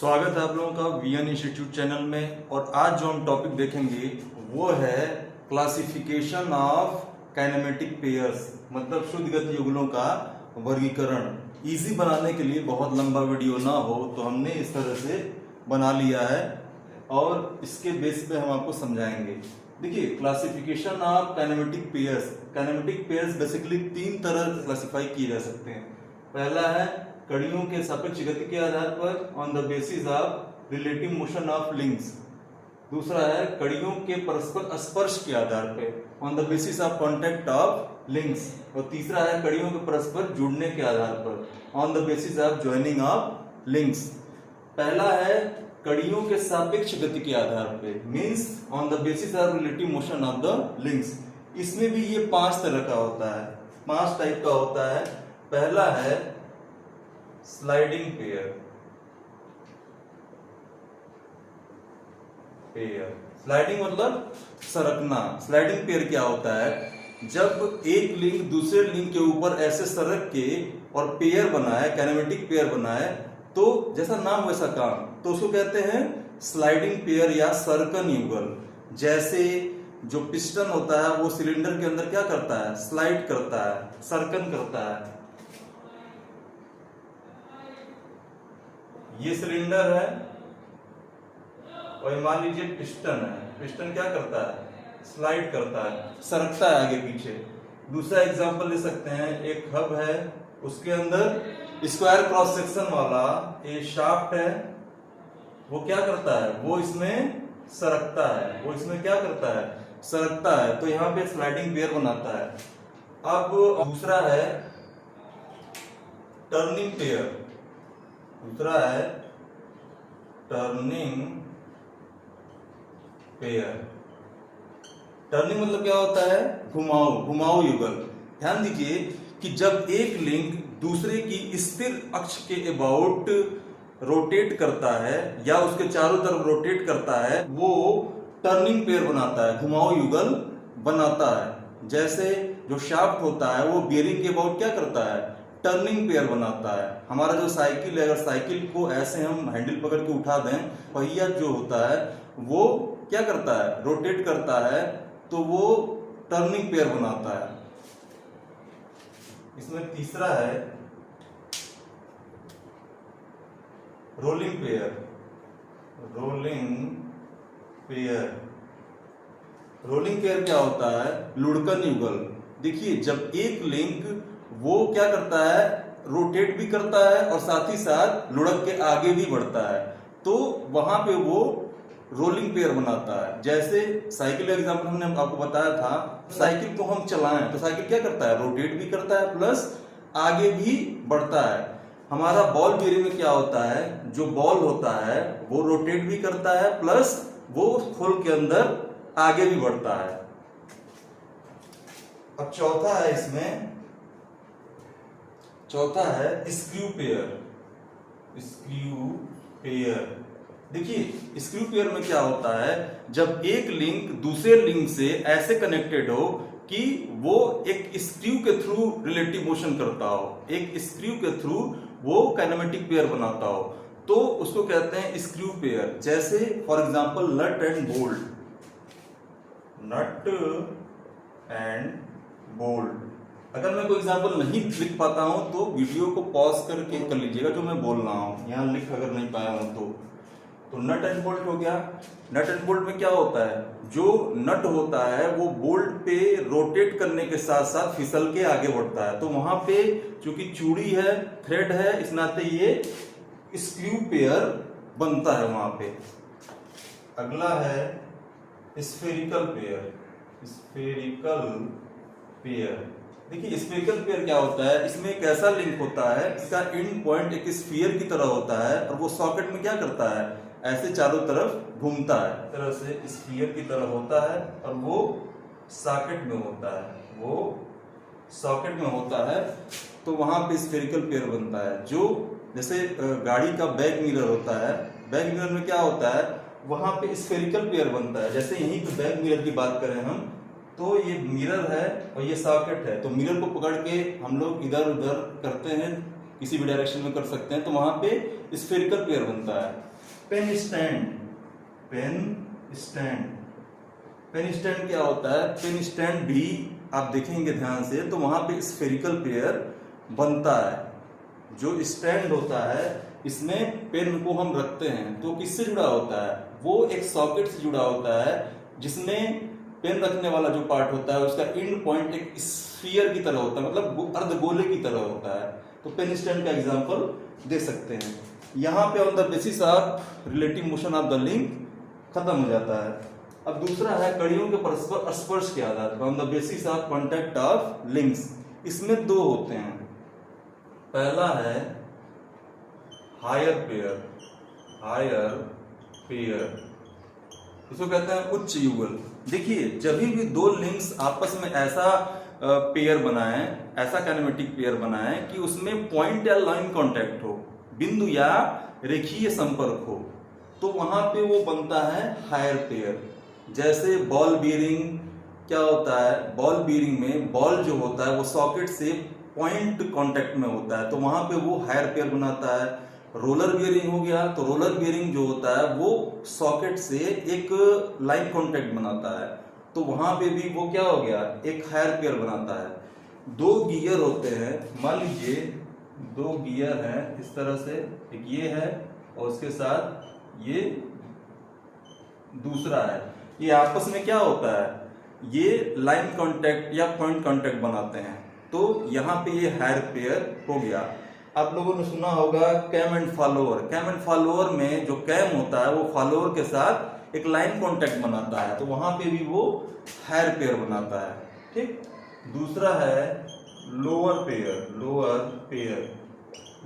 स्वागत है आप लोगों का वीएन इंस्टीट्यूट चैनल में। और आज जो हम टॉपिक देखेंगे वो है क्लासिफिकेशन ऑफ काइनेमेटिक पेयर्स, मतलब शुद्ध गति युगलों का वर्गीकरण। इजी बनाने के लिए बहुत लंबा वीडियो ना हो तो हमने इस तरह से बना लिया है और इसके बेस पे हम आपको समझाएंगे। देखिए, classification of kinematic pairs. Kinematic pairs basically तीन तरह क्लासिफाई किए जा सकते हैं। पहला है कड़ियों के सापेक्ष गति के आधार पर on the basis of relative motion of links. दूसरा है कड़ियों के परस्पर स्पर्श के आधार पे on the basis of contact of links. और तीसरा है कड़ियों के परस्पर जुड़ने के आधार पर on the basis of joining of links. पहला है कड़ियों के सापेक्ष गति के आधार पे, means on the basis of relative motion of the links. इसमें भी ये पांच तरह का होता है, पांच टाइप का होता है। पहला है स्लाइडिंग पेयर। स्लाइडिंग मतलब सरकना। स्लाइडिंग पेयर क्या होता है? जब एक लिंक दूसरे लिंक के ऊपर ऐसे सरक के और पेयर बनाए, काइनेमेटिक पेयर बनाए, तो जैसा नाम वैसा काम, तो उसको कहते हैं स्लाइडिंग पेयर या सर्कन युगल। जैसे जो पिस्टन होता है वो सिलेंडर के अंदर क्या करता है? स्लाइड करता है, सर्कन करता है। ये सिलेंडर है और मान लीजिए पिस्टन है। पिस्टन क्या करता है? स्लाइड करता है, सरकता है आगे पीछे। दूसरा एग्जांपल ले सकते हैं, एक हब है, उसके अंदर स्क्वायर क्रॉस सेक्शन वाला एक शाफ्ट है, वो क्या करता है? वो इसमें सरकता है। वो इसमें क्या करता है? सरकता है। तो यहाँ पे स्लाइडिंग पेयर बनाता है। अब दूसरा है टर्निंग पेयर। दूसरा है टर्निंग पेयर। टर्निंग मतलब क्या होता है? घुमाऊ युगल। ध्यान दीजिए कि जब एक लिंक दूसरे की स्थिर अक्ष के अबाउट रोटेट करता है या उसके चारों तरफ रोटेट करता है, वो टर्निंग पेयर बनाता है, घुमाऊ युगल बनाता है। जैसे जो शाफ्ट होता है वो बियरिंग के अबाउट क्या करता है? टर्निंग पेयर बनाता है। हमारा जो साइकिल है, अगर साइकिल को ऐसे हम हैंडल पकड़ के उठा दें, पहिया जो होता है वो क्या करता है? रोटेट करता है, तो वो टर्निंग पेयर बनाता है। इसमें तीसरा है rolling pair. Rolling pair. Rolling pair क्या होता है? लुढ़कन युगल। देखिए, जब एक लिंक वो क्या करता है? रोटेट भी करता है और साथ ही साथ लुढ़क के आगे भी बढ़ता है, तो वहां पे वो रोलिंग पेयर बनाता है। जैसे साइकिल का एग्जांपल हमने आपको बताया था, साइकिल को हम चलाएं तो साइकिल क्या करता है? रोटेट भी करता है प्लस आगे भी बढ़ता है। हमारा बॉल बेयरिंग में क्या होता है? जो बॉल होता है वो रोटेट भी करता है प्लस वो खोल के अंदर आगे भी बढ़ता है। अब चौथा है इसमें, चौथा है स्क्रू पेयर। Screw pair. देखिए, स्क्रू पेयर में क्या होता है? जब एक लिंक दूसरे लिंक से ऐसे कनेक्टेड हो कि वो एक स्क्रू के थ्रू रिलेटिव मोशन करता हो, एक स्क्रू के थ्रू वो काइनेमेटिक पेयर बनाता हो, तो उसको कहते हैं स्क्रू पेयर। जैसे for example nut and bolt. Nut and bolt. अगर मैं कोई एग्जांपल नहीं लिख पाता हूं तो वीडियो को पॉज करके कर लीजिएगा, जो मैं बोल रहा हूं यहां लिख अगर नहीं पाया हूं तो नट एंड बोल्ट हो गया। नट एंड बोल्ट में क्या होता है? जो नट होता है वो बोल्ट पे रोटेट करने के साथ साथ फिसल के आगे बढ़ता है, तो वहां पे चूंकि चूड़ी है, थ्रेड है, इस नाते ये स्क्रू पेयर बनता है वहां पे। अगला है स्फेरिकल पेयर। Spherical pair. देखिए, स्फेरिकल पेयर क्या होता है? इसमें एक ऐसा लिंक होता है, इसका एंड पॉइंट एक स्फीयर की तरह होता है और वो सॉकेट में क्या करता है? ऐसे चारों तरफ घूमता है, इस तरह से स्फीयर की तरह होता है और वो सॉकेट में होता है। वो सॉकेट में होता है, तो वहां पे स्फेरिकल पेयर बनता है। जो जैसे गाड़ी का बैक मिरर होता है, बैक मिरर में क्या होता है? वहां पे स्फेरिकल पेयर बनता है। जैसे यहीं पे बैक मिरर की बात करें हम, तो ये मिरर है और ये सॉकेट है, तो मिरर को पकड़ के हम लोग इधर उधर करते हैं, किसी भी डायरेक्शन में कर सकते हैं, तो वहां पे स्फेरिकल पेयर बनता है। Pen stand, pen stand, pen stand क्या होता है? पेन स्टैंड भी आप देखेंगे ध्यान से तो वहां पे स्फेरिकल पेयर बनता है। जो स्टैंड होता है इसमें पेन को हम रखते हैं तो किससे जुड़ा होता है? वो एक सॉकेट से जुड़ा होता है जिसमें पेन रखने वाला जो पार्ट होता है उसका एंड पॉइंट एक स्फीयर की तरह होता है, मतलब अर्धगोले की तरह होता है। तो पेन स्टैंड का एग्जांपल दे सकते हैं। यहाँ पे on the basis of relative motion of the link खत्म हो जाता है। अब दूसरा है कड़ियों के परस्पर स्पर्श के आधार पर, on the basis of contact of links. इसमें दो होते हैं, पहला है हायर पेयर, हायर पेयर, इसको कहते हैं उच्च युगल। देखिए जब भी दो लिंक्स आपस में ऐसा पेयर बनाए, ऐसा काइनेमेटिक पेयर बनाए कि उसमें पॉइंट या लाइन कांटेक्ट हो, बिंदु या रेखीय संपर्क हो, तो वहां पे वो बनता है हायर पेयर। जैसे बॉल बीयरिंग क्या होता है? बॉल बीयरिंग में बॉल जो होता है वो सॉकेट से पॉइंट कांटेक्ट में होता है तो वहां पे वो हायर पेयर बनाता है। रोलर बियरिंग हो गया तो रोलर बियरिंग जो होता है वो सॉकेट से एक लाइन कांटेक्ट बनाता है तो वहां पे भी वो क्या हो गया? एक हायर पेयर बनाता है। दो गियर होते हैं, मान लीजिए दो गियर हैं इस तरह से, एक ये है और उसके साथ ये दूसरा है, ये आपस में क्या होता है? ये लाइन कांटेक्ट या पॉइंट कांटेक्ट बनाते हैं तो यहाँ पे ये हायर पेयर हो गया। आप लोगों ने सुना होगा cam and follower. Cam and follower में जो कैम होता है वो फॉलोअर के साथ एक लाइन कांटेक्ट बनाता है तो वहां पे भी वो हायर पेयर बनाता है। ठीक। दूसरा है lower pair, lower pair.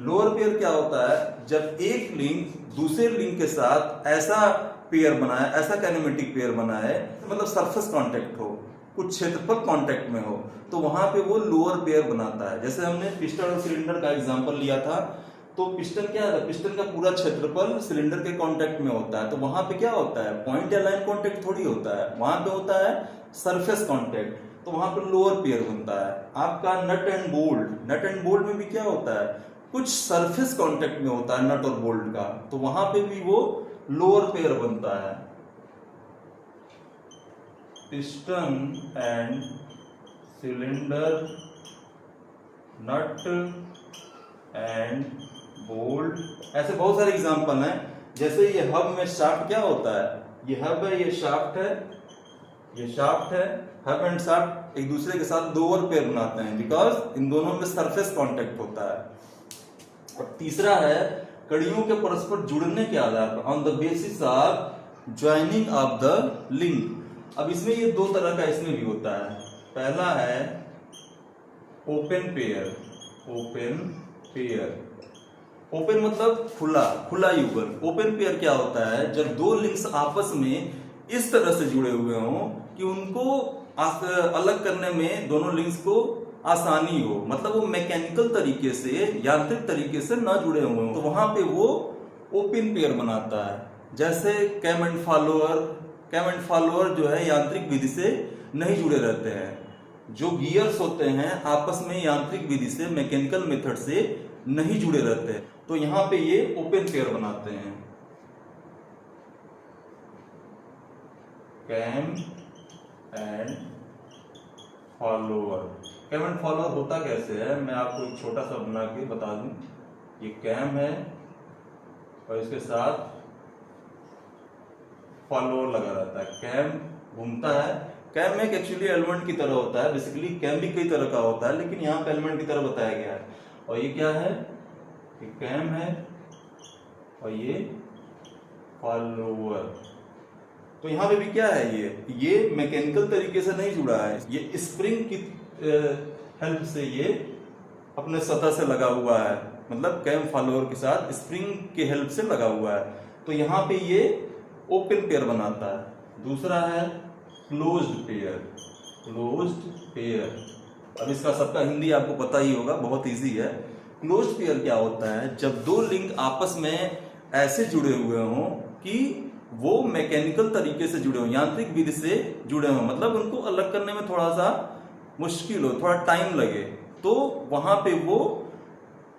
Lower pair क्या होता है? जब एक लिंक दूसरे लिंक के साथ ऐसा पेयर बनाए, ऐसा काइनेमेटिक पेयर बनाए, मतलब सरफेस कांटेक्ट हो, कुछ क्षेत्रफल कांटेक्ट में हो, तो वहां पे वो लोअर पेयर बनाता है। जैसे हमने पिस्टन और सिलेंडर का एग्जांपल लिया था, तो पिस्टन क्या है? पिस्टन का पूरा क्षेत्रफल सिलेंडर के कांटेक्ट में होता है तो वहां पे क्या होता है? पॉइंट या लाइन कांटेक्ट थोड़ी होता है, वहां पे होता है सरफेस कांटेक्ट, तो वहां पे लोअर पेयर बनता है। आपका nut and bolt, nut and bolt में भी क्या होता है? कुछ सरफेस कांटेक्ट में होता है नट और बोल्ट का, तो वहां पे भी वो लोअर पेयर बनता है। Piston and cylinder, nut and bolt, ऐसे बहुत सारे एग्जांपल हैं। जैसे ये हब में शाफ्ट क्या होता है? ये हब है, ये शाफ्ट है, ये शाफ्ट है। हब एंड शाफ्ट एक दूसरे के साथ लोअर पेयर बनाते हैं बिकॉज इन दोनों में सरफेस कांटेक्ट होता है। और तीसरा है कड़ियों के परस्पर जुड़ने के आधार पर, on the basis of joining of the link. अब इसमें ये दो तरह का इसमें भी होता है। पहला है open pair, open pair, open मतलब खुला, खुला युगल। ओपन पेयर क्या होता है? जब दो लिंक्स आपस में इस तरह से जुड़े हुए हों कि उनको अलग करने में दोनों लिंक्स को आसानी हो, मतलब वो मैकेनिकल तरीके से, यांत्रिक तरीके से ना जुड़े हुए हों, तो वहां पे वो ओपन पेयर बनाता है। जैसे cam and follower, cam and follower जो है यांत्रिक विधि से नहीं जुड़े रहते हैं। जो गियर्स होते हैं आपस में यांत्रिक विधि से, मैकेनिकल मेथड से नहीं जुड़े रहते हैं, तो यहां पे ये ओपन पेयर बनाते हैं। Cam and follower, cam and follower होता कैसे है मैं आपको एक छोटा सा बना के बता दूं। ये कैम है और इसके साथ फॉलोअर लगा रहता है। कैम घूमता है, कैम एक एक्चुअली एलिमेंट की तरह होता है, बेसिकली कैम भी कई तरह का होता है लेकिन यहाँ पे एलिमेंट की तरह बताया गया है। और ये क्या है? ये कैम है और ये फॉलोअर। तो यहाँ पे भी क्या है? ये मैकेनिकल तरीके से नहीं जुड़ा है, ये स्प्रिंग की हेल्प से ये अपने सतह से लगा हुआ है, मतलब कैम फॉलोअर के साथ स्प्रिंग के हेल्प से लगा हुआ है, तो यहाँ पे ये ओपन पेयर बनाता है। दूसरा है क्लोज्ड पेयर, क्लोज्ड पेयर। अब इसका सबका हिंदी आपको पता ही होगा, बहुत इजी है। क्लोज्ड पेयर क्या होता है? जब दो लिंक आपस में ऐसे जुड़े हुए हों कि वो मैकेनिकल तरीके से जुड़े हों, यांत्रिक विधि से जुड़े हों, मतलब उनको अलग करने में थोड़ा सा मुश्किल हो, थोड़ा टाइम लगे, तो वहां पे वो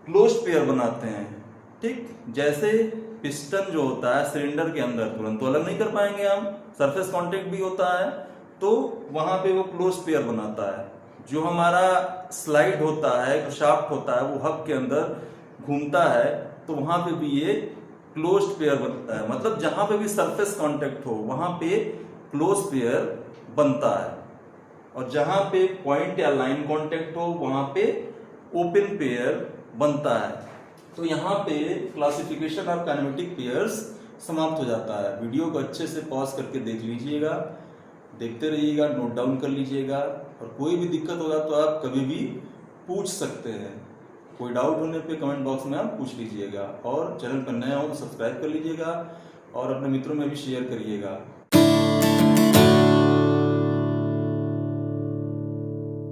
क्लोज्ड पेयर बनाते हैं। ठीक, जैसे पिस्टन जो होता है सिलेंडर के अंदर तुरंत तो अलग नहीं कर पाएंगे हम, सरफेस कांटेक्ट भी होता है, तो वहां पे वो क्लोज पेयर बनाता है। जो हमारा स्लाइड होता है, शाफ्ट होता है, वो हब के अंदर घूमता है, तो वहां पे भी ये क्लोज्ड पेयर बनता है। मतलब जहां पे भी सरफेस कांटेक्ट हो वहां पे क्लोज पेयर बनता है, और जहां पे पॉइंट या लाइन कांटेक्ट हो वहां पे ओपन पेयर बनता है। तो यहाँ पे क्लासिफिकेशन ऑफ काइनेमेटिक पेयर्स समाप्त हो जाता है। वीडियो को अच्छे से पॉज करके देख लीजिएगा, देखते रहिएगा, नोट डाउन कर लीजिएगा, और कोई भी दिक्कत होगा तो आप कभी भी पूछ सकते हैं। कोई डाउट होने पे कमेंट बॉक्स में आप पूछ लीजिएगा, और चैनल पर नया हो तो सब्सक्राइब कर लीजिएगा और अपने मित्रों में भी शेयर करिएगा।